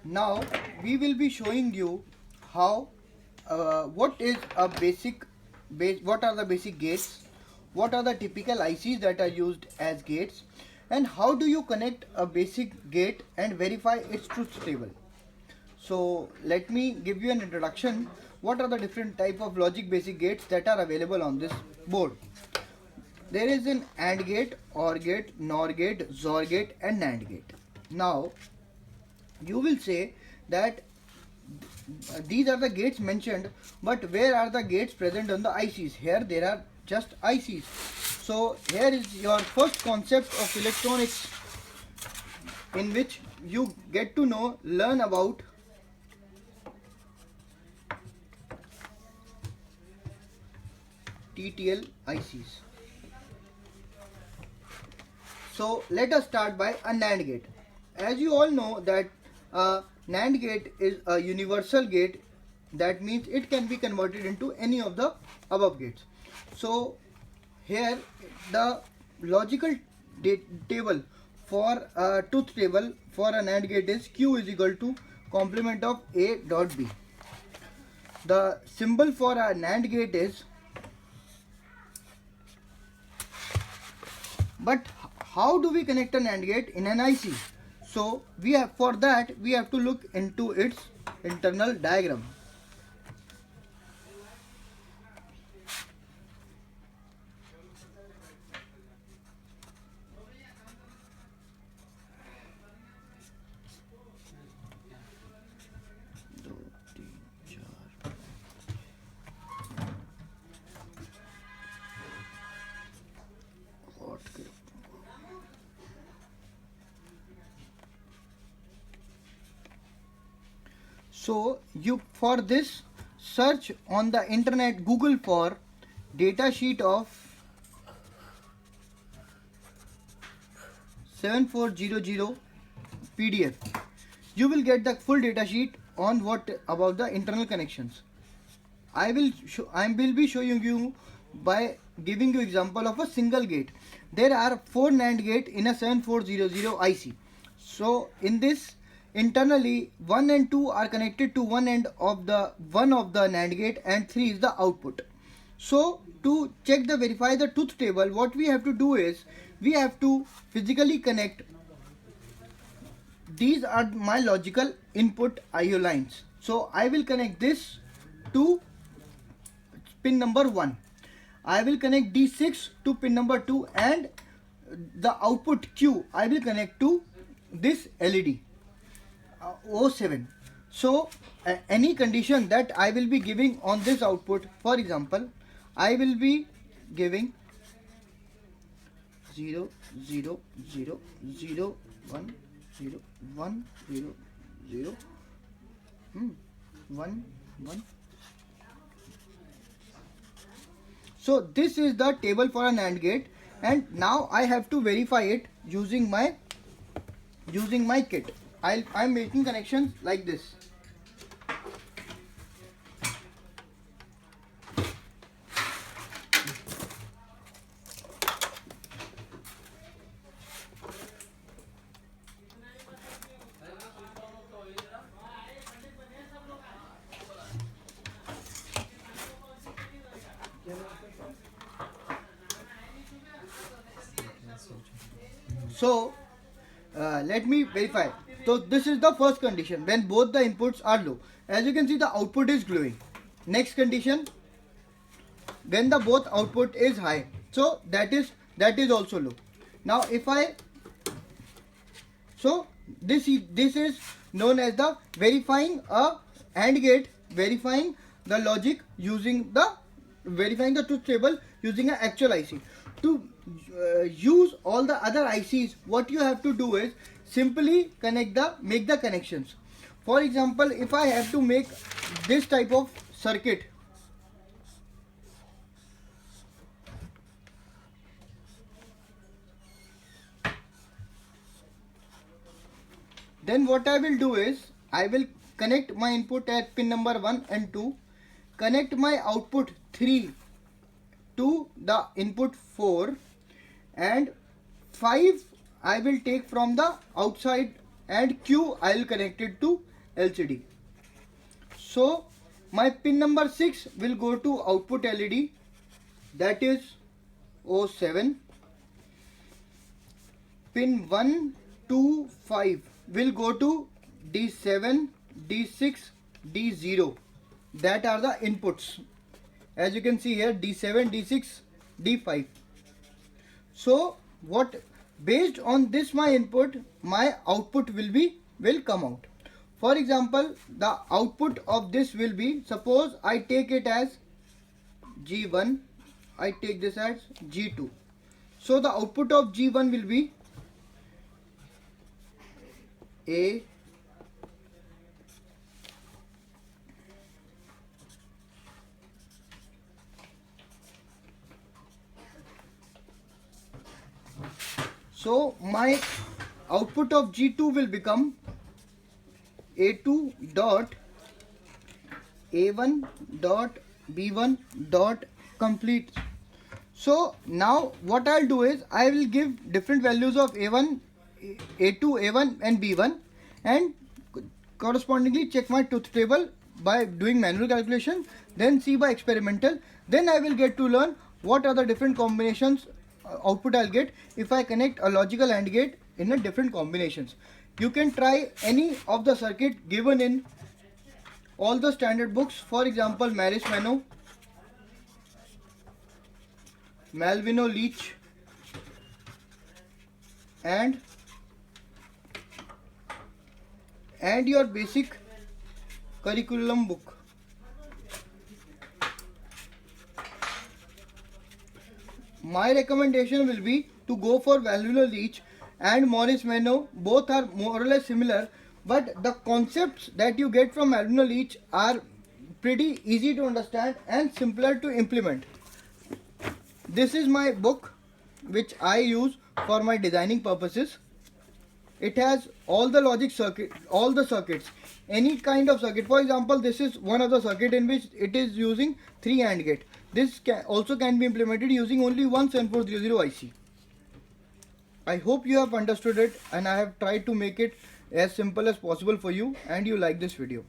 Now we will be showing you how what is a what are the basic gates, what are the typical ICs that are used as gates, and how do you connect a basic gate and verify its truth table. So let me give you an introduction. What are the different type of logic basic gates that are available on this board? There is an AND gate, OR gate, NOR gate, XOR gate and NAND gate. Now you will say that these are the gates mentioned, but where are the gates present on the ICs? Here there are just ICs. So here is your first concept of electronics, in which you get to learn about TTL ICs. So let us start by a NAND gate. As you all know that a NAND gate is a universal gate. That means it can be converted into any of the above gates. So here the logical table for a truth table for a NAND gate is Q is equal to complement of A dot B. The symbol for a NAND gate is, but how do we connect a NAND gate in an IC? So we have to look into its internal diagram. So you, for this, search on the internet, Google for data sheet of 7400 PDF. You will get the full data sheet on what about the internal connections. I will be showing you by giving you example of a single gate. There are 4 NAND gate in a 7400 IC. So in this, internally 1 and 2 are connected to one of the NAND gate and 3 is the output. So to check the verify the truth table, what we have to do is we have to physically connect. These are my logical input IO lines. So I will connect this to pin number 1. I will connect D6 to pin number 2, and the output Q I will connect to this LED O7. So any condition that I will be giving on this output, for example, I will be giving 0 0 0 0 1 0 1 0 0 1 1. So this is the table for a NAND gate, and now I have to verify it using my kit. I'm making connections like this. So let me verify. So this is the first condition, when both the inputs are low. As you can see, the output is glowing. Next condition, when the both output is high. So that is also low. Now if I, so this is known as the verifying a AND gate, verifying the logic using the verifying the truth table using an actual IC. To use all the other ICs, what you have to do is simply make the connections. For example, if I have to make this type of circuit, then what I will do is I will connect my input at pin number 1 and 2, connect my output 3 to the input 4, and 5 I will take from the outside, and Q I will connect it to LCD. So my pin number 6 will go to output LED, that is O7. Pin 1, 2, 5 will go to D7, D6, D0. That are the inputs. As you can see here, D7, D6, D5. So what, based on this my input, my output will come out. For example, the output of this will be, suppose I take it as G1, I take this as G2. So the output of G1 will be A, so my output of G2 will become A2 dot A1 dot B1 dot complete. So now what I'll do is I will give different values of A1, A2, A1 and B1 and correspondingly check my truth table by doing manual calculation, then see by experimental. Then I will get to learn what are the different combinations output I'll get if I connect a logical AND gate in a different combinations. You can try any of the circuit given in all the standard books. For example, Maris-Mano, Malvino-Leach and your basic curriculum book. My recommendation will be to go for Malvino-Leach and Maris-Mano. Both are more or less similar, but the concepts that you get from Malvino-Leach are pretty easy to understand and simpler to implement. This is my book which I use for my designing purposes. It has all the logic circuit, all the circuits, any kind of circuit. For example, this is one of the circuit in which it is using 3 AND gate. This also can be implemented using only one 7400 IC. I hope you have understood it and I have tried to make it as simple as possible for you and you like this video.